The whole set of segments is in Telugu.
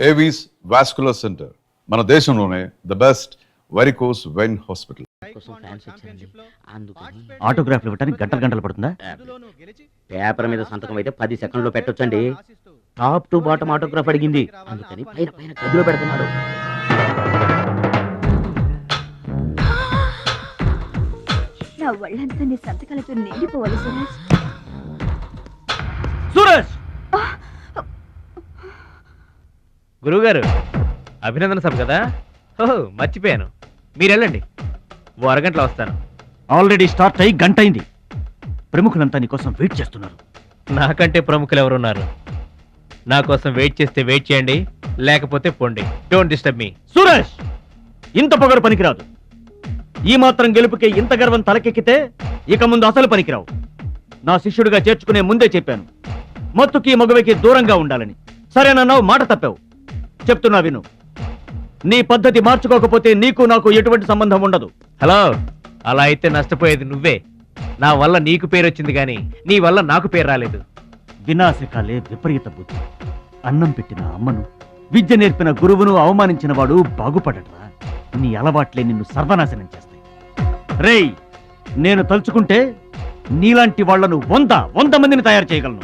ఏవీస్ వాస్కులర్ సెంటర్ మన దేశంలోనే the best varicose vein hospital. ఆటోగ్రాఫ్లు ఇవ్వడానికి గంటలు పడుతుందా? పేపర్ మీద సంతకం అయితే 10 సెకండ్లో పెట్టొచ్చండి. టాప్ టు బాటమ్ ఆటోగ్రాఫ్ అడిగింది, అందుకని పైన పైన గదిలో పెడుతున్నాడు. నా ఒళ్ళంతా నీ సంతకాలతో నిండిపోవాలి సురేష్. సురేష్! గురువుగారు అభినందన సభ కదా? ఓహో మర్చిపోయాను, మీరు వెళ్ళండి, ఓ అరగంటలో వస్తాను. ఆల్రెడీ స్టార్ట్ అయ్యి గంట అయింది. ప్రముఖులంతా నీ కోసం వెయిట్ చేస్తున్నారు. నాకంటే ప్రముఖులు ఎవరున్నారు? నా కోసం వెయిట్ చేస్తే వెయిట్ చేయండి, లేకపోతే పొండి. Don't disturb me. సురేష్, ఇంత పొగరు పనికిరాదు. ఈ మాత్రం గెలుపుకే ఇంత గర్వం తలకెక్కితే ఇక ముందు అసలు పనికిరావు. నా శిష్యుడిగా చేర్చుకునే ముందే చెప్పాను, మత్తుకి మగవికి దూరంగా ఉండాలని. సరేనన్నావు, మాట తప్పావు. చెప్తున్నా విను, నీ పద్ధతి మార్చుకోకపోతే నీకు నాకు ఎటువంటి సంబంధం ఉండదు. హలో, అలా అయితే నష్టపోయేది నువ్వే. నా వల్ల నీకు పేరు వచ్చింది కానీ నీ వల్ల నాకు పేరు రాలేదు. వినాశకాలే విపరీత బుద్ధి. అన్నం పెట్టిన అమ్మను, విద్య నేర్పిన గురువును అవమానించిన వాడు బాగుపడట్రా. నీ అలవాట్లే నిన్ను సర్వనాశనం చేస్తాయి. రేయ్, నేను తలుచుకుంటే నీలాంటి వాళ్లను 100 మందిని తయారు చేయగలను.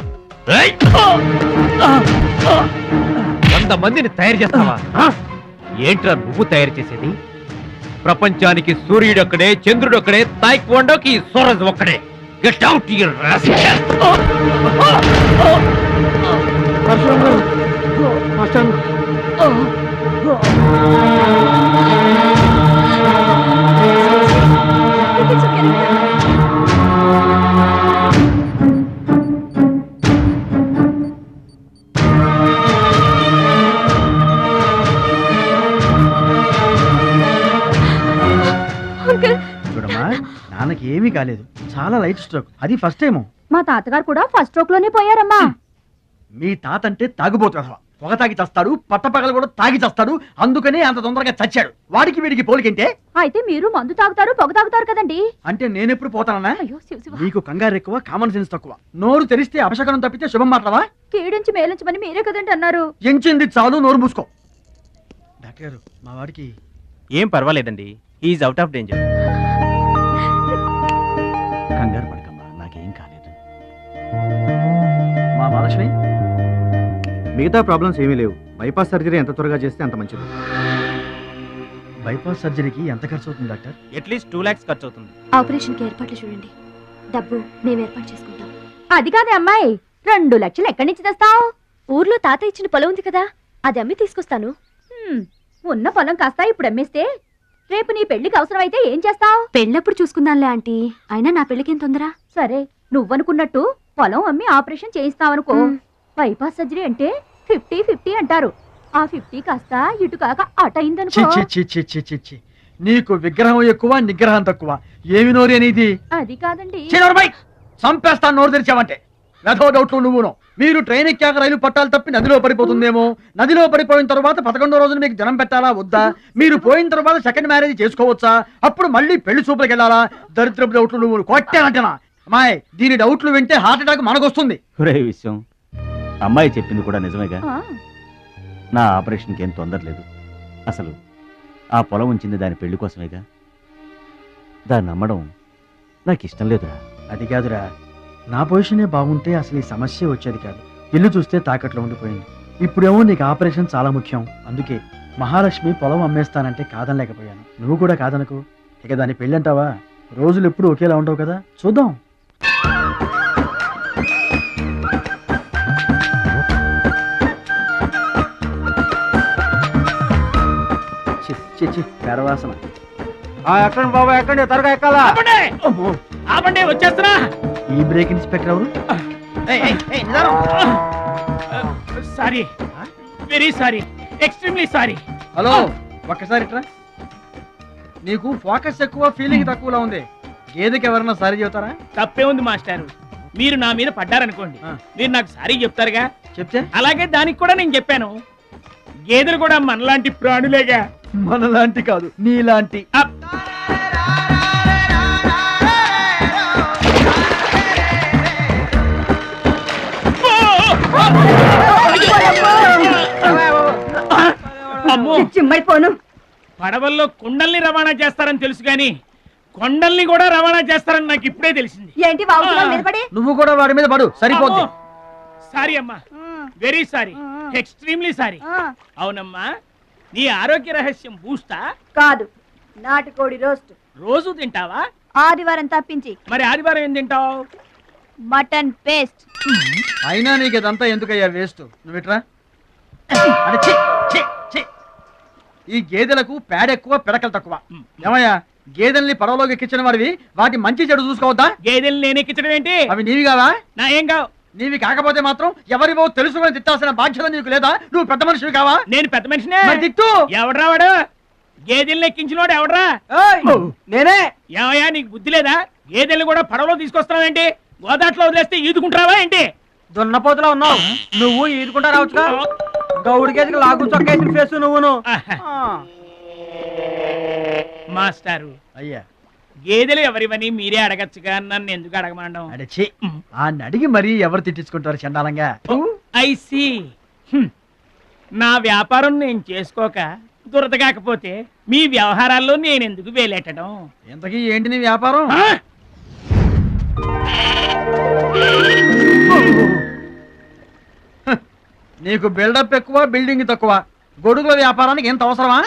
100 మందిని తయారు చేస్తావా? ఏంట్రా నువ్వు తయారు చేసేది? ప్రపంచానికి సూర్యుడు ఒక్కడే, చంద్రుడు ఒక్కడే, తాయిక్వాండోకి సూరజ్ ఒక్కడే. Get out your rascal. చూడమ్మా, నాన్నకి ఏమీ కాలేదు, చాలా లైట్ స్ట్రోక్, అది ఫస్ట్ టైము. మా తాతగారు కూడా ఫస్ట్ స్ట్రోక్ లోనే పోయారమ్మా. మీ తాత అంటే తాగుబోతు, పొగ తాగి చస్తాడు, పట్టపగలు కూడా తాగి చస్తాడు, అందుకనే అంత తొందరగా చచ్చాడు. వాడికి వీడికి పోలికంటే. అయితే మీరు మందు తాగుతారు, పొగ తాగుతారు కదండి. అంటే నేనెప్పుడు పోతానన్నా? అయ్యో శివ శివ. నీకు కంగారు ఎక్కువ, కామన్ సెన్స్ తక్కువ. నోరు తెరిస్తే అపశకనం తప్పితే శుభం మాట్లాడవా? కీడించి మేలించమని మీరే కదండి అన్నారు. ఎంచింది చాలు, నోరు మూసుకో. డాక్టర్ గారు, మా వాడికి ఏం పర్వాలేదండి, ఈజ్ అవుట్ ఆఫ్ డేంజర్. కంగారు పడకమ్మా, నాకేం కాలేదు. మా మహాలక్ష్మి, మిగతా ప్రాబ్లమ్స్ ఏమీ లేవు. బైపాస్ సర్జరీ ఎంత త్వరగా చేస్తే అంత మంచిది. బైపాస్ సర్జరీకి ఎంత ఖర్చు అవుతుంది డాక్టర్? అట్లీస్ట్ 2 lakhs ఖర్చు అవుతుంది. ఆపరేషన్ కి ఏర్పాట్లు చూడండి, డబ్బు మేము ఏర్పాటు చేసుకుంటాం. అది కాదే అమ్మాయి, 2 లక్షలు ఎక్కడి నుంచి తెస్తావు? ఊర్లో తాత ఇచ్చిన పొలం ఉంది కదా, అది అమ్మి తీసుకొస్తాను. ఉన్న పొలం కాస్త ఇప్పుడు అమ్మేస్తే రేపు నీ పెళ్లికి అవసరం అయితే ఏం చేస్తావు? పెళ్ళప్పుడు చూసుకుందాంలే ఆంటీ, అయినా నా పెళ్లికేం తొందర. సరే, నువ్వనుకున్నట్టు పొలం అమ్మి ఆపరేషన్ చేయిస్తావనుకో. బైపాస్ సర్జరీ అంటే 50-50 అంటారు. ఆ 50 కాస్త ఇటు కాక అటైందనుకో. నీకు విగ్రహం ఎక్కువ, నిగ్రహం తక్కువ. ఏమి నోరు అనేది? అది కాదండి. చంపేస్తాను నోరు తెరిచావంటే. వెధో డౌట్లు నువ్వును. మీరు ట్రైన్ ఎక్కాక రైలు పట్టాలు తప్పి నదిలో పడిపోతుందేమో. నదిలో పడిపోయిన తర్వాత 11వ రోజున మీకు జనం పెట్టాలా వద్దా? మీరు పోయిన తర్వాత సెకండ్ మ్యారేజ్ చేసుకోవచ్చా? అప్పుడు మళ్ళీ పెళ్లి చూపులకు వెళ్ళాలా? దరిద్రపు డౌట్లు నువ్వు కొట్టానంటనా? అమ్మాయి, దీని డౌట్లు వింటే హార్ట్ అటాక్ మనకొస్తుంది. ఒరే విషయం, అమ్మాయి చెప్పింది కూడా నిజమేగా. నా ఆపరేషన్కి ఏం తొందర లేదు. అసలు ఆ పొలం ఉంచింది దాని పెళ్లి కోసమేగా. దాన్ని నమ్మడం నాకు ఇష్టం లేదురా. అది కాదురా, నా పొజిషనే బాగుంటే అసలు ఈ సమస్య వచ్చేది కాదు. ఇల్లు చూస్తే తాకట్లో ఉండిపోయింది. ఇప్పుడేమో నీకు ఆపరేషన్ చాలా ముఖ్యం. అందుకే మహాలక్ష్మి పొలం అమ్మేస్తానంటే కాదనలేకపోయాను. నువ్వు కూడా కాదనకు. ఇక దాని పెళ్ళంటావా? రోజులు ఎప్పుడు ఒకేలా ఉండవు కదా, చూద్దాం. పెరవాసన. ఎక్కండి బాబా, ఎక్కండి, త్వరగా ఎక్కాలా. ఆపండి, వచ్చేస్తున్నా. ఈ బ్రేక్ ఇన్స్పెక్టర్ ఎవరు? Sorry, very sorry, extremely sorry. Hello, ఒక్కసారి ఇట్రా. నీకు ఫోకస్ ఎక్కువ, ఫీలింగ్ తక్కువలా ఉంది. గేదెకి ఎవరన్నా సారీ చెబుతారా? తప్పే ఉంది మాస్టారు, మీరు నా మీద పడ్డారనుకోండి, మీరు నాకు సారీ చెప్తారుగా. చెప్తే అలాగే దానికి కూడా నేను చెప్పాను. గేదెలు కూడా మనలాంటి ప్రాణులేగా. మనలాంటి కాదు, నీలాంటి. అమ్మో. చిమ్మైపోను. పడవల్లో కుండల్ని రవాణా చేస్తారని తెలుసు గాని కొండల్ని కూడా రవాణా చేస్తారని నాకు ఇప్పుడే తెలిసింది. ఏంటి బాగుతున్నావు నిలబడి? నువ్వు కూడా వాడి మీద పడు, సరిపోద్ది. సారీ అమ్మా, వెరీ సారీ, ఎక్స్ట్రీమ్లీ సారీ. అవునమ్మా, నీ ఆరోగ్య రహస్యం బూస్టా? కాదు, నాటుకోడి రోస్ట్. రోజు తింటావా? ఆదివారం తప్పించి. మరి ఆదివారం ఏం తింటావు? Mutton paste. అయినా నీకు ఇదంతా ఎందుకయ్యా వేస్ట్? నువ్వు ఇట్రా. అరే, ఛీ, ఛీ, ఛీ. ఈ గేదెలకు పేడ ఎక్కువ, పిడకలు తక్కువ. ఏమయ్యా, గేదెల్ని పడవలోకి ఎక్కించిన వాడివి, వాటి మంచి చెడు చూసుకోవద్దా? గేదెలు నేను ఎక్కించడం ఏంటి? అవి నీవి కావా? నా ఏం కావు. నీవి కాకపోతే మాత్రం ఎవరివో తెలుసుకొని తిట్టాల్సిన బాధ్యత నీకు లేదా? నువ్వు పెద్ద మనిషివి కావా? నేను పెద్ద మనిషినే. మరి తిట్టు. ఎవడ్రా వాడు? గేదెల్ని ఎక్కించినోడు ఎవడ్రా? నేనే. ఏమయ్యా, నీకు బుద్ధి లేదా? గేదెల్ని కూడా పడవలో తీసుకొస్తున్నావేంటి? గోదాట్లో వదిలేస్తే ఈదుకుంటావా ఏంటి? దున్నపోతులా ఉన్నావు నువ్వు, ఈదుకుంటా రావచ్చుగా. గౌడి గేదెకి లాగు చొక్కేసిన ఫేస్ నువ్వును. మాస్టారు, అయ్యా, గేదెలు ఎవరివని మీరే అడగచ్చుగా, నన్ను ఎందుకు అడగమండం? అడచి ఆ అడిగి మరీ ఎవరు తిట్టించుకుంటారు చండాలంగా? I see. నా వ్యాపారం నేను చేసుకోక దురద కాకపోతే మీ వ్యవహారాల్లో నేను ఎందుకు వేలెట్టడం? ఇంతకీ ఏంటి నీ వ్యాపారం? ఆ? నీకు బిల్డప్ ఎక్కువ, బిల్డింగ్ తక్కువ. గొడుగుల వ్యాపారానికి ఎంత అవసరమా?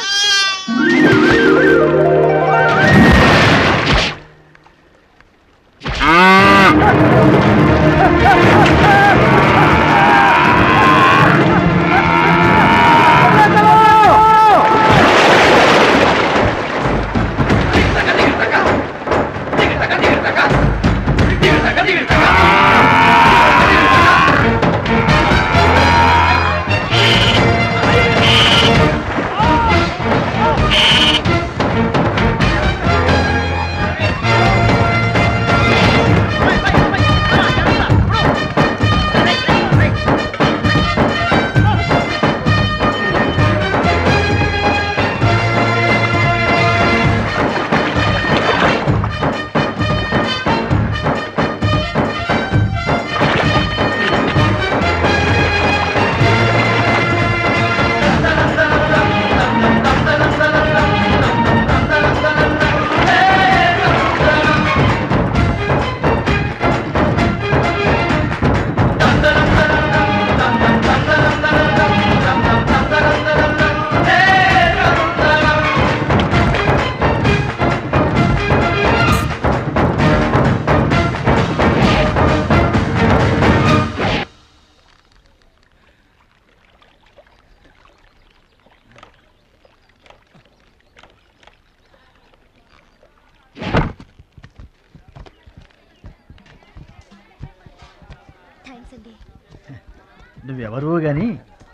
నువ్వెవరో గాని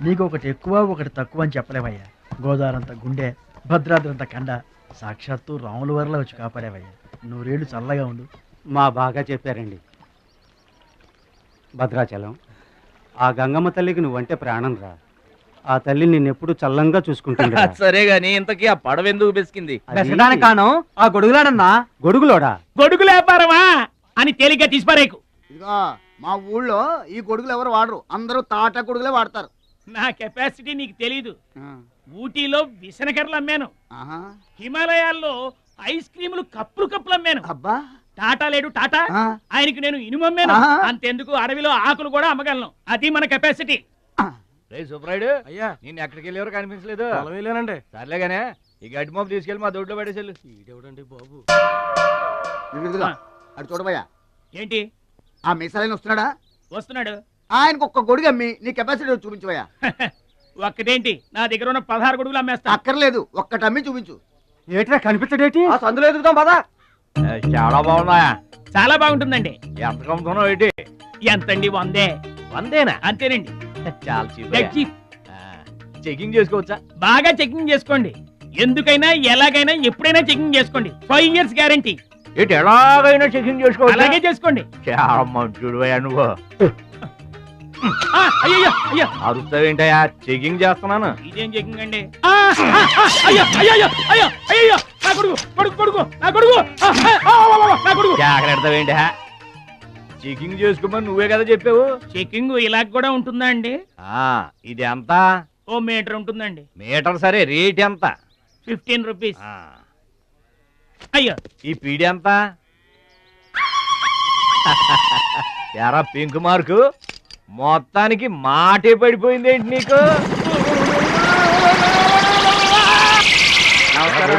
నీకు ఒకటి ఎక్కువ ఒకటి తక్కువ అని చెప్పలేవయ్యా. గోదావరంత గుండె, భద్రాద్రంత కండ, సాక్షాత్తు రాముల వరలో వచ్చి కాపాడేవయ్యా. నూరేళ్ళు చల్లగా ఉండు. మా బాగా చెప్పారండి. భద్రాచలం, ఆ గంగమ్మ తల్లికి నువ్వంటే ప్రాణం రా. ఆ తల్లి నిన్నెప్పుడు చల్లంగా చూసుకుంటుంది. సరే గాని ఇంతకీ ఆ పడవ ఎందుకు బెసికింది? కాను ఆ గొడుగులాడన్నా. గొడుగులోడా? గొడుగుల వ్యాపారమా అని తేలిగ్గా తీసిపారేకు. ఇదిగో మా ఊళ్ళో ఈ గొడుగులు ఎవరు వాడరు, అందరూ తాటా గొడుగులే వాడతారు. నా కెపాసిటీ నీకు తెలీదు. ఊటీలో విసనకర్రలు అమ్మాను, ఆహా. హిమాలయాల్లో ఐస్ క్రీములు కప్పులు కప్పులు అమ్మాను. అబ్బా, టాటా లేడు టాటా, ఆ. ఆయనకి నేను ఇనుము అమ్మాను. ఆహా. అంతెందుకు, అడవిలో ఆకులు కూడా అమ్మగలను. అది మన కెపాసిటీ. సుబ్రాయుడు అయ్యా, నేను ఎక్కడికి వెళ్ళేవారు కనిపించలేదు. వెళ్ళానండి. సర్లేగానే ఈ గడ్డి మోపు తీసుకెళ్ళి మా దొడ్లో పడేసేళ్ళు. ఇదేవిడండి బాబు. ఇదిగో, అటు చూడబోయా. ఏంటి? ఆ మిసాలైన వస్తున్నాడా? వస్తున్నాడు. ఆయనకు ఒక్క గొడుగు అమ్మి నీ కెపాసిటీ చూపించబోయా. ఒక్కటేంటి, నా దగ్గర ఉన్న 16 గొడుగులు అమ్మేస్తా. అక్కర్లేదు, ఒక్కటి అమ్మి చూపించు. ఏట్రా కనిపించడేటి? ఆ సందులో ఎదుగుతాం పదా. చాలా బాగున్నాయా? చాలా బాగుంటుందండి. ఎంత కమ్ముతున్నావు ఏంటి? ఎంతండి? 100. 100 అంతేనండి. చాలా Dead cheap. చెకింగ్ చేసుకోవచ్చా? బాగా చెకింగ్ చేసుకోండి. ఎందుకైనా ఎలాగైనా ఎప్పుడైనా చెకింగ్ చేసుకోండి. 5 years గ్యారంటీ. ఏంటి ఎలాగైనా చెకింగ్ చేసుకోవచ్చు? అలాగే చేసుకోండి. చాలా మంచుడు నువ్వు. అయ్యో అయ్యో, అరుస్తావేంటయా? చెకింగ్ చేస్తున్నాను. ఇదేం చెకింగ్ అండి? అయ్యో అయ్యో అయ్యో అయ్యో, నా కొడుకు కొడుకు కొడుకు, నా కొడుకు, నా కొడుకు. జాగ్రత్తవేంటి? చెకింగ్ చేసుకోమని నువ్వే కదా చెప్పావు. చెకింగ్ ఇలా కూడా ఉంటుందా అండి? ఇది ఎంత? ఓ మీటర్ ఉంటుందండి. మీటర్ సరే, రేట్ ఎంత? 15 రూపీస్. ఆ, అయ్యో, ఈ పీడి ఎంత? ఎరా పింక్ మార్కు, మొత్తానికి మాటే పడిపోయిందేంటి నీకు?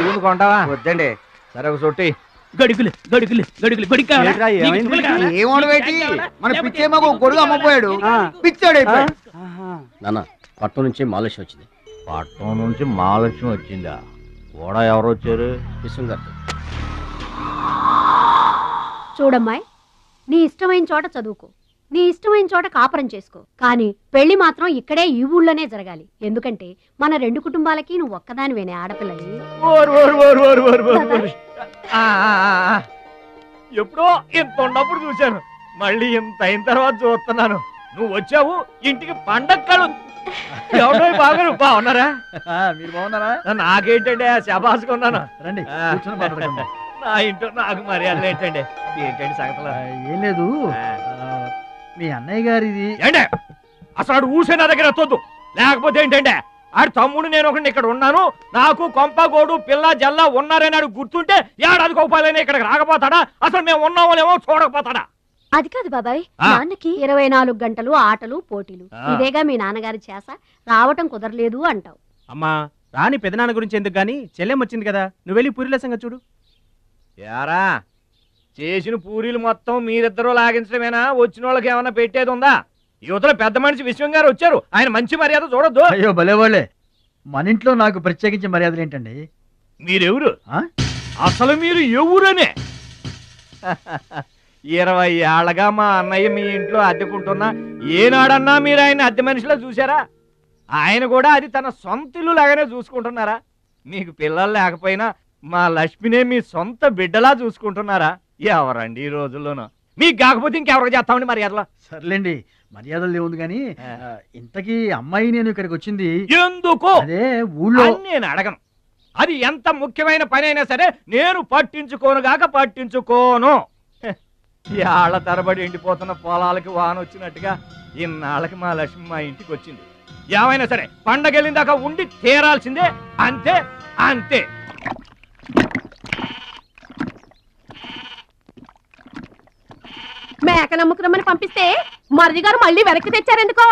ముందు కొంటావా? వద్దండి. సరే ఒక సొట్టి. గడుగులు గడుగులు గడుగులు గొడుగు కావాలా? ఏంట్రా, నీకు ఏమైంది? తువ్వలు కావాలా? ఏమోడు బేటి? మన పిచ్చేమో గొడుగు అమ్మపోయాడు, పిచ్చాడు అయిపోయాడు. నాన్న పట్నం నుంచి మాలేష్ వచ్చింది. పట్నం నుంచి మహాలక్ష్మి వచ్చిందా? కూడా ఎవరు వచ్చారు? విశ్వం గారు. చూడమ్మాయి, నీ ఇష్టమైన చోట చదువుకో, నీ ఇష్టమైన చోట కాపురం చేసుకో, కానీ పెళ్లి మాత్రం ఇక్కడే ఈ ఊళ్ళోనే జరగాలి. ఎందుకంటే మన 2 కుటుంబాలకి నువ్వు ఒక్కదానివేనే ఆడపిల్లని. ఎప్పుడో ఇంత ఉన్నప్పుడు చూశాను, మళ్ళీ ఇంత అయిన తర్వాత చూస్తున్నాను. నువ్వు వచ్చావు ఇంటికి పండగ కలు. ఎవడో బాగా బాగున్నారా? మీరు బాగున్నారా? నాకేంటండి శబాసుగా ఉన్నాను. రండి ఆ. కూర్చొని మాట్లాడుకుందాం. నా ఇంట్లో నాకు మర్యాదలు ఏంటండి? ఏంటండి సంగతులు? ఏం లేదు, మీ అన్నయ్య గారిది. ఏంటే అసలు ఆడు ఊసే నా దగ్గర ఎత్తొద్దు, లేకపోతే ఏంటంటే ఆడు తమ్ముడు నేను ఒకటి ఇక్కడ ఉన్నాను, నాకు కొంపగోడు పిల్ల జల్ల ఉన్నారని ఆడు గుర్తుంటే ఏడాది కోపాలని ఇక్కడికి రాకపోతాడా? అసలు మేము ఉన్నామోలేమో చూడకపోతాడా? అది కాదు బాబాయ్, ఆ. నాన్నకి 24 గంటలు ఆటలు పోటీలు, ఆ. ఇదేగా మీ నాన్నగారి చేస. రావటం కుదరలేదు అంటావు. అమ్మా రాని పెదనాన్న గురించి ఎందుకు గాని, చెల్లెం వచ్చింది కదా, నువ్వు వెళ్ళి పూరిల సంగతి చూడు. యారా చేసిన పూరీలు మొత్తం మీరిద్దరూ లాగించడమేనా? వచ్చిన వాళ్ళకి ఏమన్నా పెట్టేది ఉందా? యువతలో పెద్ద మనిషి విశ్వం గారు వచ్చారు, ఆయన మంచి మర్యాద చూడొద్దు. అయ్యో భలేవాళ్ళే, మన ఇంట్లో నాకు ప్రత్యేకించి మర్యాదలు ఏంటండి? మీరెవరు? ఆ? అసలు మీరు ఎవరనే? 20 ఏళ్ళగా మా అన్నయ్య మీ ఇంట్లో అద్దెకుంటున్నా ఏనాడన్నా మీరు ఆయన అద్దె మనిషిలో చూసారా? ఆయన కూడా అది తన సొంత ఇల్లు లాగానే చూసుకుంటున్నారా? మీకు పిల్లలు లేకపోయినా మా లక్ష్మినే మీ సొంత బిడ్డలా చూసుకుంటున్నారా? ఎవరండి ఈ రోజుల్లోనూ? మీకు కాకపోతే ఇంకెవరికి చేస్తామండి మర్యాదలో? సర్లేండి, మర్యాదలు ఏముంది కానీ ఇంతకీ అమ్మాయి నేను ఇక్కడికి వచ్చింది ఎందుకు అదే ఊళ్ళో. అని నేను అడగను. అది ఎంత ముఖ్యమైన పని అయినా సరే నేను పట్టించుకోను గాక పట్టించుకోను. ఏళ్ల తరబడి ఎండిపోతున్న పొలాలకి వాన వచ్చినట్టుగా ఇన్నాళ్ళకి మా లక్ష్మి మా ఇంటికి వచ్చింది. ఏమైనా సరే పండగ వెళ్ళిన దాకా ఉండి తీరాల్సిందే, అంతే అంతే. మేక నమ్ముకురమ్మని పంపిస్తే మరిది గారు మళ్ళీ వెనక్కి తెచ్చారెందుకో?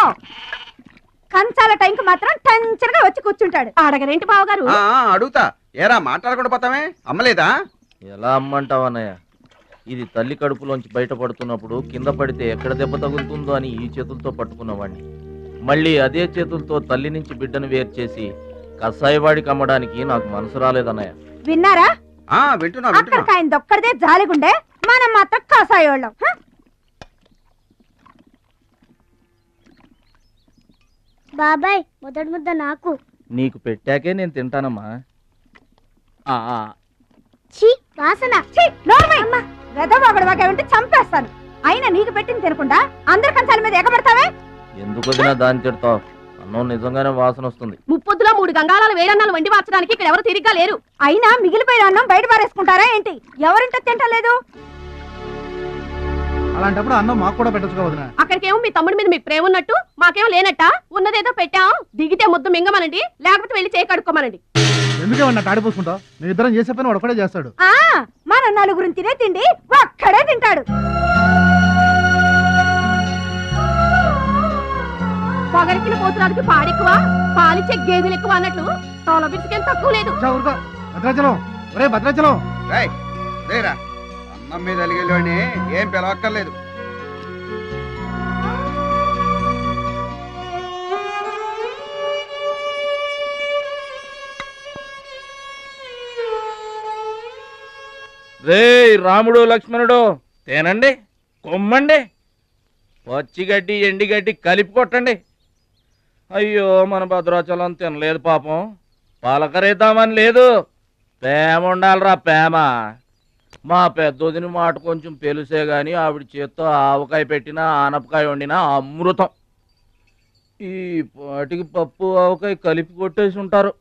కంచాల టైంకి మాత్రం టెన్షన్గా వచ్చి కూర్చుంటాడు. అడగరేంటి బావగారు? అడుగుతా, ఏరా మాట్లాడకుండా పోతామే, అమ్మలేదా? ఎలా అమ్మంటావన్నయ్య? ఇది తల్లి కడుపులోంచి బయటపడుతున్నప్పుడు కింద పడితే ఎక్కడ దెబ్బ తగులుతుందో అని ఈ చేతులతో పట్టుకున్నవాడిని, మళ్ళీ అదే చేతులతో తల్లి నుంచి బిడ్డను వేరు చేసి కసాయివాడికి అమ్మడానికి నాకు మనసు రాలేదన్నయ్య. విన్నారా? వింటున్నా అక్కడికి ఆయన దొక్కడిదే జాలిగుండే, మనం మాత్రం కాసాయోళ్ళం. బాబాయ్ మొదటి ముద్ద నాకు. నీకు పెట్టాకే నేను తింటానమ్మా. ఛీ వాసన. వెదవాగడవాగా ఉంటే చంపేస్తాను. అయినా నీకు పెట్టింది తినకుండా అందరి కంచాల మీద ఎగబడతావే? ఎందుకు వదినా దాన్ని తిడతావు? అన్నం నిజంగానే వాసన వస్తుంది. ముప్పొద్దులో 3 గంగాళాలు వేరన్నాలు వండి మార్చడానికి ఇక్కడ ఎవరు తిరిగ్గా లేరు. అయినా మిగిలిపోయిన అన్నం బయట పారేసుకుంటారా ఏంటి? ఎవరింట తింటలేదు? అలాంటప్పుడు అన్నం మాకు కూడా పెట్టచ్చు వదినా. అక్కడికేమో మీ తమ్ముడి మీద మీకు ప్రేమ ఉన్నట్టు, మాకేమో లేనట్ట. ఉన్నదేదో పెట్టాం, దిగితే ముద్దు మింగమనండి, లేకపోతే వెళ్ళి చేయి కడుక్కోమనండి. ఎందుకేమన్నా తాడిపోసుకుంటావు? మేము ఇద్దరం చేసే పని వాడు ఒకడే చేస్తాడు. మన నలుగురిని తినే తిండి ఒక్కడే తింటాడు. పొగరికిన పోతురాదికి పాడెక్కువ, పాలిచ్చే గేదెలు ఎక్కువ అన్నట్లు తోల బిడ్డకేం తక్కువ లేదు. భద్రాచలం, ఒరే భద్రాచలం, రేరా అన్నం మీద అలిగేలోని ఏం పిలవక్కర్లేదు. రే రాముడు లక్ష్మణుడు, తేనండి, కొమ్మండి, పచ్చిగడ్డి ఎండిగడ్డి కలిపి కొట్టండి. అయ్యో మన భద్రాచలం తినలేదు పాపం, పలకరేద్దామని లేదు. ప్రేమ ఉండాలిరా ప్రేమ. మా పెద్దోదిని మాట కొంచెం పెలుసే గాని ఆవిడ చేత్తో ఆవకాయ పెట్టినా ఆనపకాయ వండినా అమృతం. ఈ పాటికి పప్పు ఆవకాయ కలిపి కొట్టేసి ఉంటారు.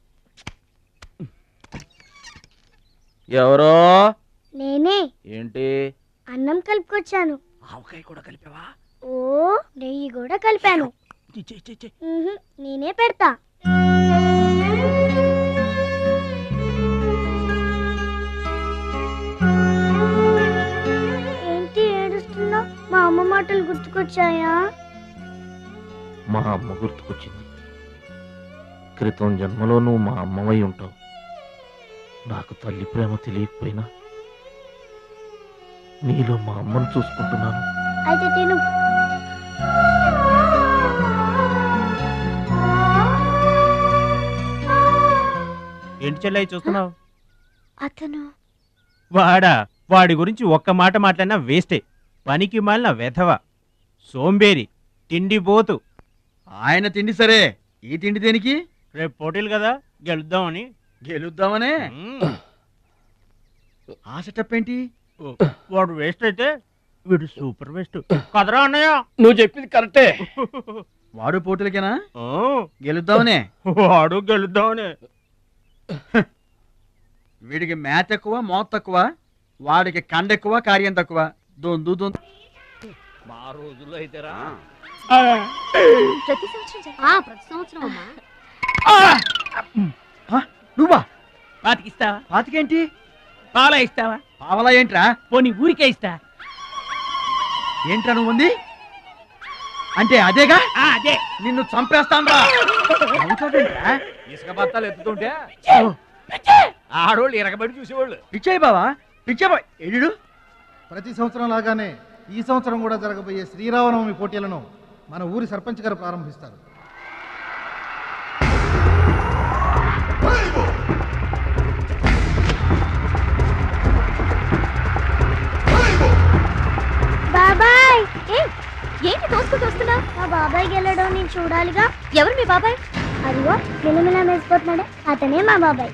ఎవరో? నేనే. ఏంటి? అన్నం కలుపుకొచ్చాను. ఆవకాయ కూడా కలిపావా? ఓ నెయ్యి కూడా కలిపాను. నేనే పెడతా. గుర్తుకొచ్చాయా? మా అమ్మ గుర్తుకొచ్చింది. క్రితం జన్మలో నువ్వు మా అమ్మవై ఉంటావు. నాకు తల్లి ప్రేమ తెలియకపోయినా నీలో మా అమ్మను చూసుకుంటున్నాను. అయితే తిను. ఏంటి చెల్లయ్య చూస్తున్నావు? అతను వాడి గురించి ఒక్క మాట మాట్లాడినా వేస్టే. పనికి మాలిన వెధవ, సోంబేరి, తిండిపోతు. ఆయన తిండి సరే, ఈ తిండి దేనికి? రేపు పోటీలు కదా, గెలుద్దామని. గెలుద్దామనే? ఆ సెటప్ ఏంటి? వాడు వేస్ట్ అయితే వీడు సూపర్ వేస్ట్ కదరా అన్నయ్య. నువ్వు చెప్పింది కరెక్టే. వాడు పోటీలకేనా? ఆ, గెలుద్దామనే? వాడు గెలుద్దామని. వీడికి మ్యాథ్ ఎక్కువ, మోత్ తక్కువ. వాడికి కండ ఎక్కువ, కార్యం తక్కువ. దొందు దొందు. మా రోజుల్లో అయితేరా ప్రతి సంవత్సరం జరుగు- ప్రతి సంవత్సరం అమ్మా. నువ్వా? పాతికిస్తావా? పాతికేంటి? పాలా ఇస్తావా? పావలా ఏంట్రా? పోనీ ఊరికే ఇస్తా. ఏంట్రా నువ్వు ఉంది? అంటే అదేగా? అదే. నిన్ను చంపేస్తాన్రా. నవ్వుతావేంట్రా? ఇసుక బత్తాలు ఎత్తుతుంటే ఆడోళ్ళు ఇరగబడి చూసేవాళ్ళు. పిచ్చాయి బావా, పిచ్చాయి బావ. ఎడు ప్రతి సంవత్సరం లాగానే ఈ సంవత్సరం కూడా జరగబోయే శ్రీరామనవమి పోటీలను మన ఊరి సర్పంచ్ గారు ప్రారంభిస్తారు. బాబాయ్, ఏంటి తోసుకుంటూ వస్తున్నావు? మా బాబాయ్ గెలడం నేను చూడాలిగా. ఎవరు మీ బాబాయ్? అదిగో మిలమిలా మెసిపోతున్నాడు, అతనే మా బాబాయ్.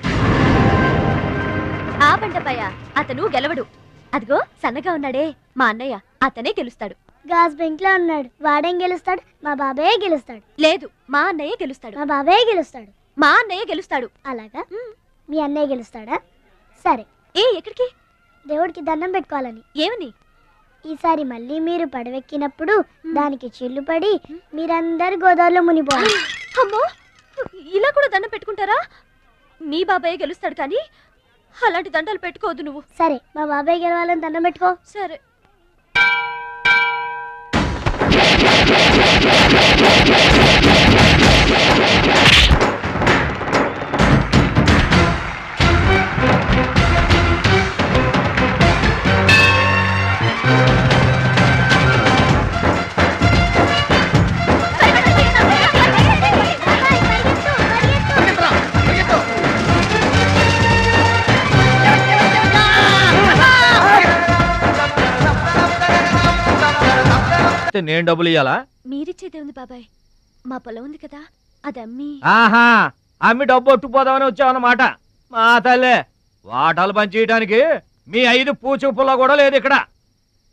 ఆ బండపయ్య, అతను గెలవడు. అదిగో సన్నగా ఉన్నాడే మా అన్నయ్య, అతనే గెలుస్తాడు. గాజ్ బెంక్ లో ఉన్నాడు, వాడేం గెలుస్తాడు? మా బాబాయే గెలుస్తాడు. లేదు, మా అన్నయ్య గెలుస్తాడు. మా బాబాయే గెలుస్తాడు. మా అన్నయ్య గెలుస్తాడు. అలాగా? మీ అన్నయ్య గెలుస్తాడా? సరే. ఎక్కడికి? దేవుడికి దండం పెట్టుకోవాలని. ఏమని? ఈసారి మళ్ళీ మీరు పడవెక్కినప్పుడు దానికి చిల్లు పడి మీరందరు గోదావరిలో మునిపోవాలి. అమ్మో, ఇలా కూడా దండం పెట్టుకుంటారా? మీ బాబాయ్ గెలుస్తాడు కానీ అలాంటి దండాలు పెట్టుకోవద్దు నువ్వు. సరే, మా బాబాయ్ గెలవాలని దండం పెట్టుకో. సరే. నేను డబ్బులు ఇయ్యాలా? మీరిచ్చేదే ఉంది బాబాయ్, మా పొలం ఉంది కదా, అది అమ్మి. ఆహా, అమ్మి డబ్బు ఒట్టుకుపోదామని వచ్చావన్నమాట. మా తల్లే, వాటాలు పంచేయటానికి మీ 5 పూచు పుల్ల కూడా లేదు ఇక్కడ.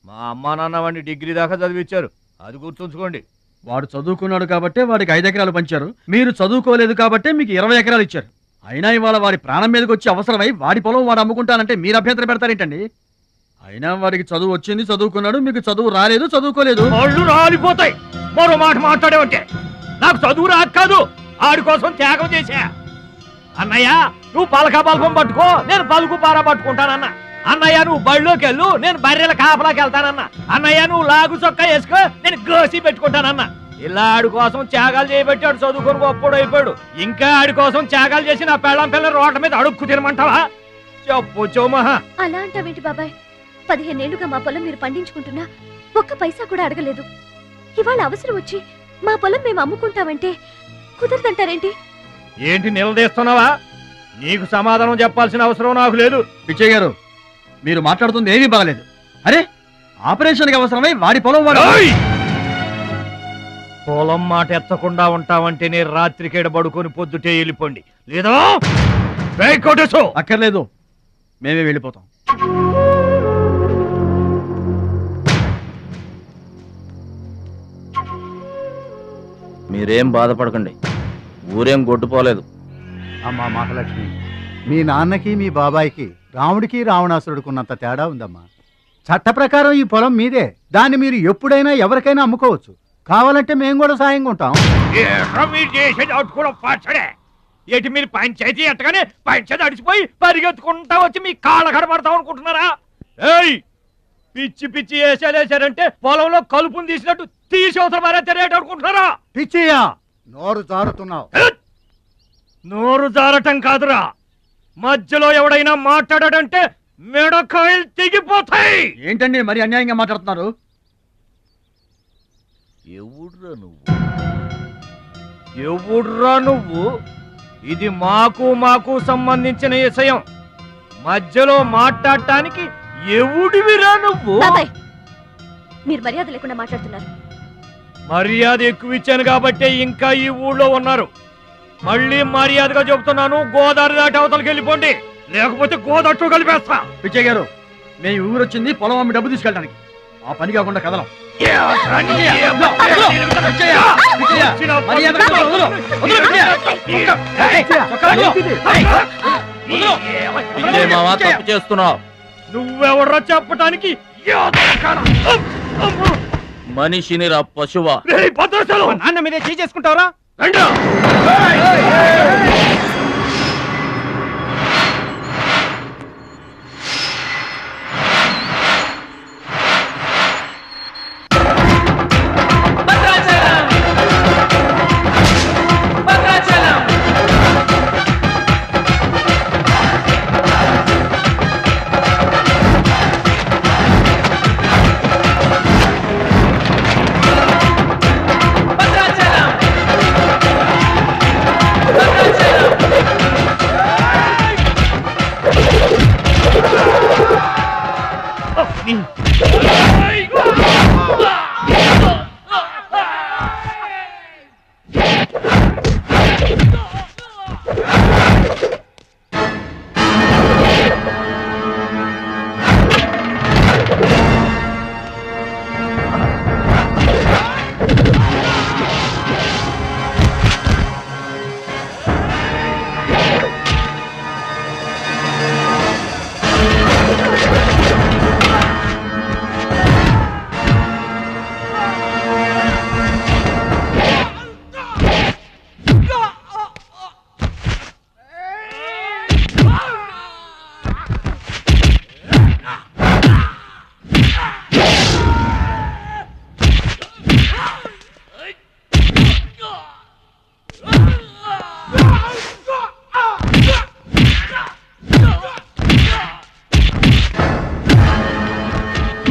మా అమ్మ నాన్న వాడిని డిగ్రీ దాకా చదివించారు, అది గుర్తుంచుకోండి. వాడు చదువుకున్నాడు కాబట్టే వాడికి 5 ఎకరాలు పంచారు. మీరు చదువుకోలేదు కాబట్టే మీకు 20 ఎకరాలు ఇచ్చారు. అయినా ఇవాళ వాడి ప్రాణం మీదకి వచ్చి అవసరమై వాడి పొలం వాడు అమ్ముకుంటానంటే మీరు అభ్యంతరం పెడతారేంటండి? అయినా వాడికి చదువు వచ్చింది, చదువుకున్నాడు. మీకు చదువు రాలేదు, చదువుకోలేదు. వాళ్ళు రాలిపోతాయి మరో మాట మాట్లాడేవంటే. నాకు చదువు రాదు కాదు, ఆడి కోసం త్యాగం చేశా. అన్నయ్య నువ్వు పలక బల్పం పట్టుకో, నేను పలుకు పార పట్టుకుంటానన్న. అన్నయ్య నువ్వు బళ్ళోకి వెళ్ళు, నేను బర్రెల కాపలాకి వెళ్తానన్న. అన్నయ్య నువ్వు లాగు చొక్కా వేసుకో, నేను గోసి పెట్టుకుంటానన్న. ఇలా ఆడి కోసం త్యాగాలు చేయబట్టి ఆడు చదువుకొని గొప్పడు అయిపోయాడు. ఇంకా ఆడి కోసం త్యాగాలు చేసి నా పెళ్ళం పిల్లల రోడ్ల మీద అడుక్కు తినమంటావా? చెప్పు చోమహా. అలా అంటావేంటి బాబాయ్? 15 ఏళ్లుగా మా పొలం మీరు పండించుకుంటున్నా ఒక్క పైసా కూడా అడగలేదు. ఇవాళ అవసరం వచ్చి మా పొలం మేము అమ్ముకుంటామంటే కుదరదంటారేంటి? ఏంటి నిలదీస్తున్నావా? నీకు సమాధానం చెప్పాల్సిన అవసరం నాకు లేదు. పిచ్చయ్య గారు, మీరు మాట్లాడుతుంది ఏమీ బాగలేదు. అరే, ఆపరేషన్కి అవసరమై వాడి పొలం వాడు. పొలం మాట ఎత్తకుండా ఉంటావంటే నేను రాత్రికేడ పడుకొని పొద్దుటే వెళ్ళిపోండి, లేదా అక్కర్లేదు, మేమే వెళ్ళిపోతాం. మీరేం బాధపడకండి, ఊరేం గొడ్డుపోలేదు. అమ్మా మహాలక్ష్మి, మీ నాన్నకి మీ బాబాయికి రాముడికి రావణాసురుడుకున్నంత తేడా ఉందమ్మా. చట్ట ప్రకారం ఈ పొలం మీదే, దాన్ని మీరు ఎప్పుడైనా ఎవరికైనా అమ్ముకోవచ్చు. కావాలంటే మేము కూడా సాయంగా ఉంటాం. ఏంటి మీరు పంచాయతీ ఎట్టగానే పంచాయతీ అడిచిపోయి పరిగెత్తుకుంటా వచ్చి మీ కాళ్ళ కడబడతాం అనుకుంటున్నారా? ఏయ్, పిచ్చి పిచ్చి వేసారంటే పొలంలో కలుపుని తీసినట్టు తీసి అవతల మారే తెలియటనుకుంటున్నారా? పిచ్చియా నోరు జారుతున్నావు. నోరు జారటం కాదురా, మధ్యలో ఎవడైనా మాట్లాడాడంటే మెడకాయలు తెగిపోతాయి. ఏంటండి మరి అన్యాయంగా మాట్లాడుతున్నారు? ఎవడ్రా నువ్వు? ఇది మాకు సంబంధించిన విషయం. మధ్యలో మాట్లాడటానికి ఎవడివిరా నువ్వు? బాబాయ్ మీరు మర్యాద లేకుండా మాట్లాడుతున్నారు. మర్యాద ఎక్కువ ఇచ్చాను కాబట్టే ఇంకా ఈ ఊళ్ళో ఉన్నారు. మళ్ళీ మర్యాదగా చెబుతున్నాను, గోదావరి దాటి అవతలకి వెళ్ళిపోండి, లేకపోతే గోదట్టు కలిపేస్తా. పిచ్చయ్య గారు, మేము ఊరు వచ్చింది పొలం అమ్మి డబ్బు తీసుకెళ్ళడానికి. ఆ పని కాకుండా కదలం. తప్పు చేస్తున్నావు. నువ్వెవడ్రా చెప్పటానికి? మనిషిని రా పశువా. నాన్న మీదే చేసుకుంటావరా?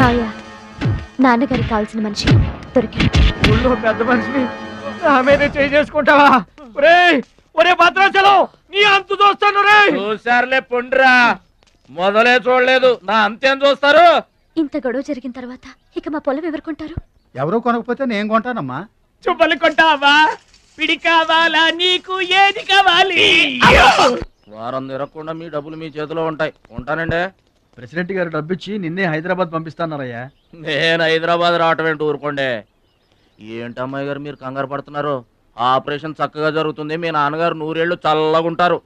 మావయ్య నాన్నగారికి కావాల్సిన మనిషి దొరికాడు. ఊళ్ళో పెద్ద మనిషిని నా మీదే చేసుకుంటావా? ఒరే భద్రాచలం, నీ అంతు చూస్తాను రే. చూసారులే పొండ్రా, మొదలే చూడలేదు, నా అంతేం చూస్తారు? ఇంత గొడవ జరిగిన తర్వాత ఇక మా పొలం ఎవరు కొంటారు? ఎవరో కొనకపోతే నేను కొంటానమ్మా. చుబ్బలు కొంటావా? పిడి కావాలా? నీకు ఏది కావాలి? వారం తిరగకుండా మీ డబ్బులు మీ చేతిలో ఉంటాయి. ఉంటానండి. ప్రెసిడెంట్ గారు డబ్బిచ్చి నిన్నే హైదరాబాద్ పంపిస్తాన్నారయ్యా. నేను హైదరాబాద్ రావటం ఏంటి, ఊరుకోండి. ఏంటమ్మాయి గారు మీరు కంగారు పడుతున్నారు? ఆపరేషన్ చక్కగా జరుగుతుంది, మీ నాన్నగారు 100 ఏళ్ళు చల్లగుంటారు.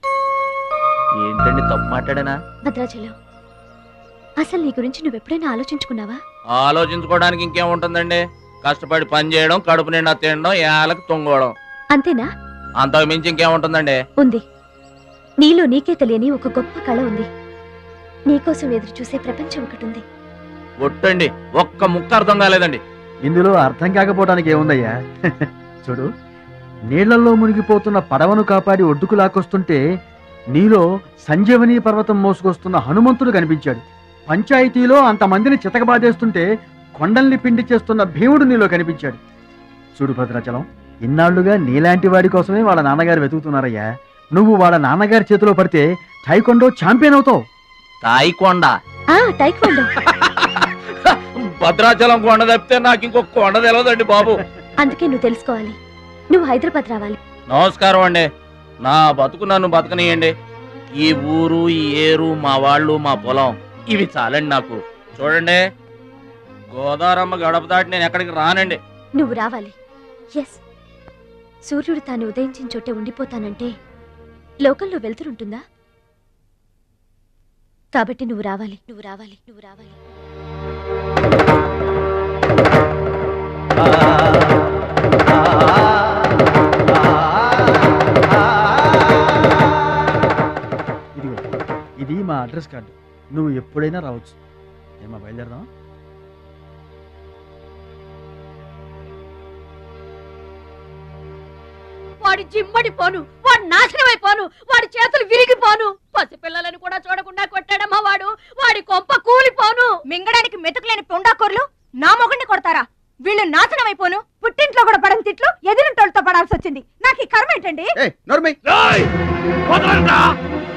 ఏంటండి తప్పు మాట్లాడానా? భద్రాచలం, అసలు నీ గురించి నువ్వెప్పుడైనా ఆలోచించుకున్నావా? ఆలోచించుకోవడానికి ఇంకేముంటుందండి? కష్టపడి పని చేయడం, కడుపు నిండా తినడం, ఏళ్ళకి తొంగోవడం, అంతేనా? అంతకు మించి ఇంకేముంటుందండి? ఉంది. నీలో నీకే తెలియని ఒక గొప్ప కళ ఉంది. నీకోసం ఎదురు చూసే ప్రపంచం ఒకటి ఉంది. ఒట్టండి, ఒక్క ముక్క అర్థం కాలేదండి. ఇందులో అర్థం కాకపోవడానికి ఏముందయ్యా? చూడు, నీళ్లలో మునిగిపోతున్న పడవను కాపాడి ఒడ్డుకు లాక్కొస్తుంటే నీలో సంజీవని పర్వతం మోసుకొస్తున్న హనుమంతుడు కనిపించాడు. పంచాయతీలో అంతమందిని చితకబాదేస్తుంటే కొండల్ని పిండి చేస్తున్న భీముడు నీలో కనిపించాడు. చూడు భద్రాచలం, ఇన్నాళ్లుగా నీలాంటి వాడి కోసమే వాళ్ళ నాన్నగారు వెతుకుతున్నారయ్యా. నువ్వు వాళ్ళ నాన్నగారి చేతిలో పడితే టైకొండో ఛాంపియన్ అవుతావు. తాయికొండ? టైక్వాండో. భద్రాచలం కొండ తప్పితే నాకు ఇంకొక కొండ తెలియదండి బాబు. అందుకే నువ్వు తెలుసుకోవాలి. నువ్వు హైదరాబాద్ రావాలి. నమస్కారం అండి, నా బతుకు నన్ను బతకనియండి. ఈ ఊరు, ఈ ఏరు, మా వాళ్ళు, మా పొలం, ఇవి చాలండి నాకు. చూడండి, గోదావరమ్మ గడప దాటి నేను ఎక్కడికి రానండి. నువ్వు రావాలి. ఎస్, సూర్యుడు తాను ఉదయించిన చోటే ఉండిపోతానంటే లోకంలో వెళ్తురుంటుందా? కాబట్టి నువ్వు రావాలి, నువ్వు రావాలి, నువ్వు రావాలి. ఇది మా అడ్రస్ కార్డు. నువ్వు ఎప్పుడైనా రావచ్చు. ఏమా బయలుదేరదాం? వాడి జిమ్మడిపోను, వాడు నాశనమైపోను, వాడి చేతులు విరిగిపోను. పసిపిల్లలను కూడా చూడకుండా కొట్టాడమ్మా వాడు. వాడి కొంప కూలిపోను. మింగడానికి మెతుకులేని పొండాకోర్లు నా మొగుడిని కొడతారా? వీళ్ళు నాశనం అయిపోను. పుట్టింట్లో కూడా పడని తిట్లు ఎదురింటోళ్ళతో పడాల్సి వచ్చింది. నాకు ఈ కర్మ ఏంటండి?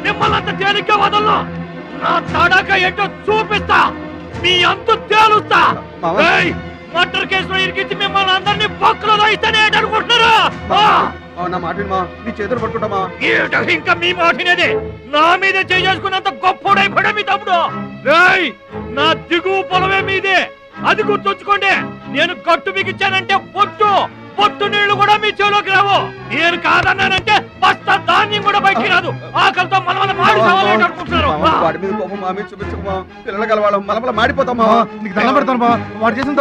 మిమ్మల్ని తేలిగ్గా వదలను. నా తడాక ఏంటో చూపిస్తా, మీ అంతు తేలుస్తా. మర్డర్ కేసులో ఇరికించి మిమ్మల్ని అందరినీ పక్కలో రాయిస్తానే అనుకుంటున్నారా? నా మాట మీ చేతులు పట్టుకుంటామా? ఇంకా మీ మాటినేది నా మీద చేసుకున్నంత గొప్పోడైపోయా మీ తమ్ముడు. నా దిగువ పొలమే మీదే, అది గుర్తుంచుకోండి. నేను కట్టు బిగించానంటే పొట్టు నీళ్లు కూడా మీ చెవులోకి రావు. నేను కాదన్నానంటే బస్తా ధాన్యం కూడా బయటికి రాదు. ఆకలితో మనమల మాడి అనుకుంటున్నారు. వాడి మీద కోపం మా మీద చూపించకమా, పిల్లలు కలవాళ్ళం మనమల మాడిపోతామా. నీకు దండం పెడతాను వాడు చేసిన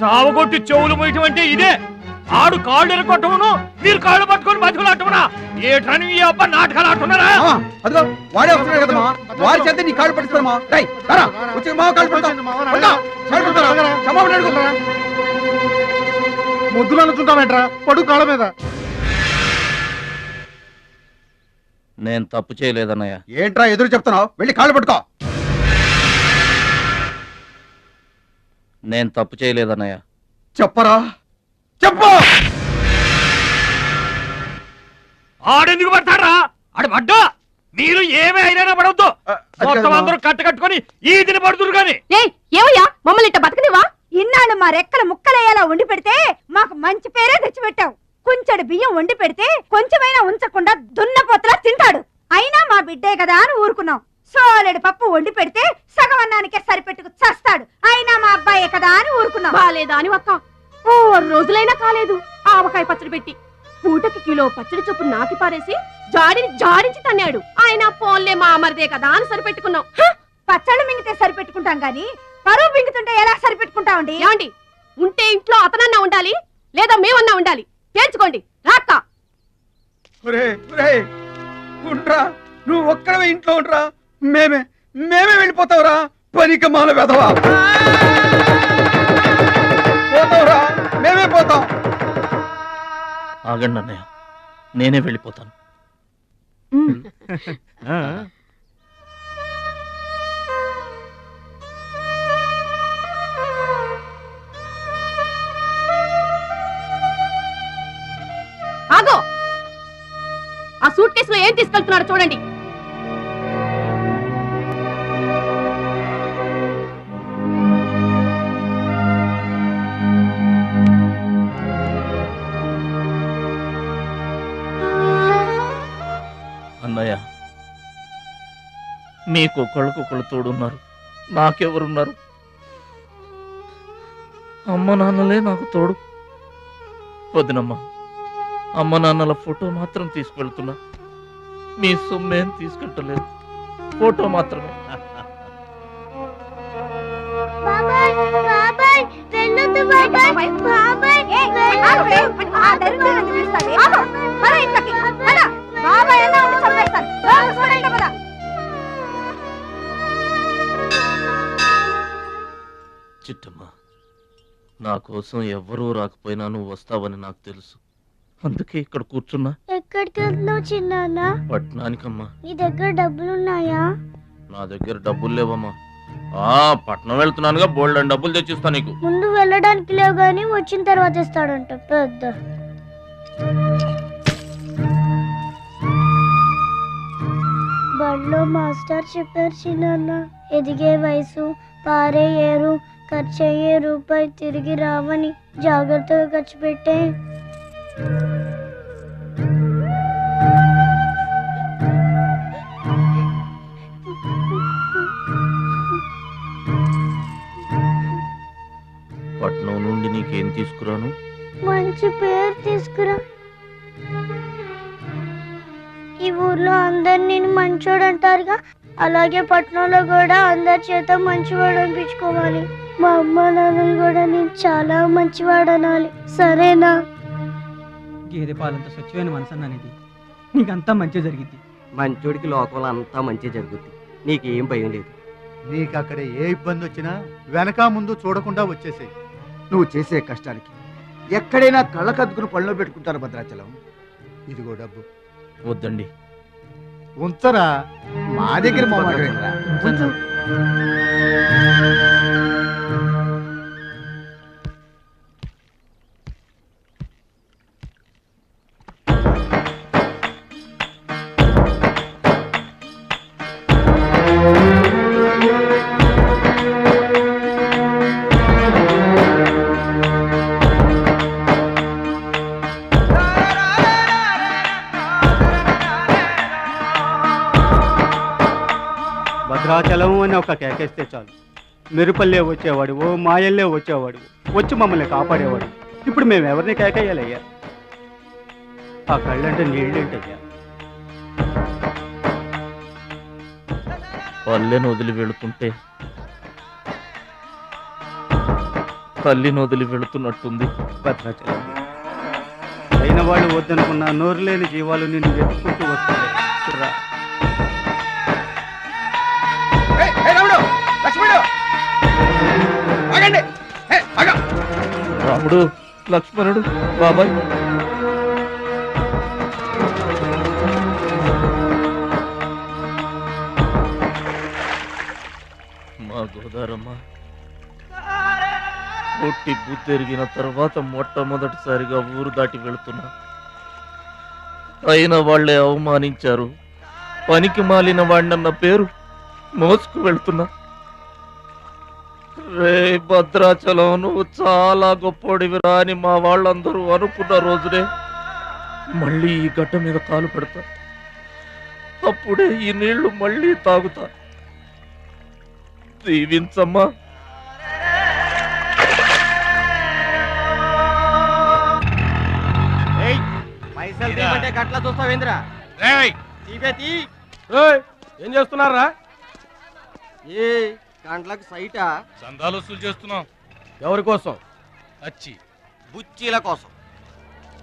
సావగొట్టి చెవులు పోయటం అంటే ఇదే. ఆడు కాళ్ళు ఎరగొట్టమును, మీరు కాళ్ళు పట్టుకొని బతుకులాటమునా? ఏటని ఈ అబ్బా నాటకాలు ఆడుతున్నారా? అదిగో వాడే వస్తున్నాడు కదమ్మా, వాడి చేత నీ కాళ్ళు పట్టిస్తామా? వచ్చి మా కాళ్ళు పడతా ముద్దులు అనుకుంటామేట్రా, పడు కాళ్ళ మీద. నేను తప్పు చేయలేదన్నయ్య. ఏంట్రా ఎదురు చెప్తున్నావు? వెళ్ళి కాళ్ళు పట్టుకో. నేను తప్పు చేయలేదన్నయ్య. చెప్పరా, చెప్పు. ఆడెందుకు పడతారా? ఆడు పడ్డా మీరు ఏమీ అయినా పడవద్దు. మొత్తం అందరూ కట్టుకొని ఈదిని పడుతురు గాని. ఏమయ్యా మమ్మల్ని ఇట్ట బతకనివా? ఇన్నాళ్ళు మా రెక్కల ముక్కలయ్యేలా వండి పెడితే మాకు మంచి పేరే తెచ్చిపెట్టావు. కొంచెడు బియ్యం వండి పెడితే కొంచెమైనా ఉంచకుండా దున్నపోతలా తింటాడు. అయినా మా బిడ్డే కదా అని ఊరుకున్నాం. సోలెడు పప్పు వండి పెడితే సగం అన్నానికే సరిపెట్టుకు చస్తాడు. అయినా మా అబ్బాయే కదా అని ఊరుకున్నాం. బాలేదా అని ఒక్క 4 రోజులైనా కాలేదు ఆవకాయ పచ్చడి పెట్టి. పూటకి కిలో పచ్చడి చొప్పు నాకి పారేసి జాడించి తన్నాడు. ఆయన పోన్లే మా అమర్దే కదా అని సరిపెట్టుకున్నాం. పచ్చళ్ళు మింగితే సరిపెట్టుకుంటాం గాని పరువు మింగుతుంటే ఎలా సరిపెట్టుకుంటామండి? ఏమండి, ఉంటే ఇంట్లో అతనన్నా ఉండాలి, లేదా మేమన్నా ఉండాలి. తేల్చుకోండి. రాక్క ఉండ్రా, నువ్వు ఒక్కడవే ఇంట్లో ఉండ్రా. మేమే వెళ్ళిపోతావురా. పనిక మాల వెధవా, పోతావురా. మేమే పోతాం. ఆగండి అన్నయ్య, నేనే వెళ్ళిపోతాను. ఆగో, ఆ సూట్ కేసులో ఏం తీసుకెళ్తున్నారో చూడండి. అన్నయ్య, మీకు ఒకళ్ళకొకళ్ళు తోడున్నారు, నాకెవరున్నారు? అమ్మ నాన్నలే నాకు తోడు. వదినమ్మ, అమ్మ నాన్నల ఫోటో మాత్రం తీసుకెళ్తున్నా. మీ సొమ్మేం తీసుకెళ్ళలేదు, ఫోటో మాత్రమే. బాబాయ్ బాబాయ్ వెళ్ళొద్దు బాబాయ్. బాబాయ్ చిట్టమ్మ, నా కోసం ఎవ్వరూ రాకపోయినా నువ్వు వస్తావని నాకు తెలుసు. అందుకే ఇక్కడ కూర్చున్నా. ఎక్కడికి వెళ్తున్నావు చిన్నాన్న? పట్నానికమ్మా. నీ దగ్గర డబ్బులున్నాయా? నా దగ్గర డబ్బులు లేవమ్మా. పట్నం వెళ్తున్నానుగా, బోల్డెన్ డబ్బులు తెచ్చిస్తా నీకు. ముందు వెళ్ళడానికి లేవు గాని వచ్చిన తర్వాత ఇస్తాడంట పెద్ద. బడిలో మాస్టర్ చెప్పారు చిన్నాన్న, ఎదిగే వయసు, పారే ఏరు, ఖర్చయ్యే రూపాయి తిరిగి రావని. జాగ్రత్తగా ఖర్చు పెట్టే. పట్నం నుండి నీకేం తీసుకురాను? మంచి పేరు తీసుకురా. ఈ ఊర్లో అందరు నేను మంచోడు అంటారుగా, అలాగే పట్నంలో కూడా అందరి చేత మంచివాడు అనిపించుకోవాలి. మా అమ్మ నాన్నలు కూడా నేను చాలా మంచివాడు అనాలి. సరేనా? గేదె పాలంత స్వచ్ఛమైన మనసు అన్నది నీకంతా మంచి జరిగింది. మంచోడికి లోకంలో అంతా మంచి జరుగుద్ది. నీకేం భయం లేదు. నీకు అక్కడ ఏ ఇబ్బంది వచ్చినా వెనక ముందు చూడకుండా వచ్చేసేయ్. నువ్వు చేసే కష్టానికి ఎక్కడైనా కళ్ళకద్దుకుని పళ్ళలో పెట్టుకుంటారు భద్రాచలం. ఇదిగో డబ్బు వద్దండి. ఉంచరా. మా దగ్గర మొహమాటం ఏంట్రా? భద్రాచలం అని ఒక కేకేస్తే చాలు, మెరుపల్లే వచ్చేవాడు, ఓ మాయల్లే వచ్చేవాడు, వచ్చి మమ్మల్ని కాపాడేవాడు. ఇప్పుడు మేము ఎవరిని కేకేయాలయ్యా? ఆ కళ్ళంటే నీళ్ళేంటయ్యా? పల్లెను వదిలి వెళుతుంటే తల్లిని వదిలి వెళుతున్నట్టుంది. భద్రాచలం అయిన వాళ్ళు వద్దనుకున్న నోరు లేని జీవాలు నిన్ను వెతుక్కుంటూ వస్తాయి. చూడరా. రాముడు, లక్ష్మణుడు, బాబాయ్. మా గోదారమ్మ పుట్టి బుద్ధెరిగిన తర్వాత మొట్టమొదటిసారిగా ఊరు దాటి వెళుతున్నా. అయిన వాళ్లే అవమానించారు. పనికి మాలిన వాడినన్న పేరు మోసుకు వెళ్తున్నా. రే భద్రాచలం, నువ్వు చాలా గొప్పోడివిరా అని మా వాళ్ళందరూ అనుకున్న రోజునే మళ్ళీ ఈ గడ్డ మీద కాలు పెడతా. అప్పుడే ఈ నీళ్లు మళ్ళీ తాగుతా. దీవించమ్మా. ఏం చేస్తున్నారా? ఏ గంటలకు సైటా? చందాలు వసూలు చేస్తున్నాం. ఎవరి కోసం? అచ్చి బుచ్చీల కోసం.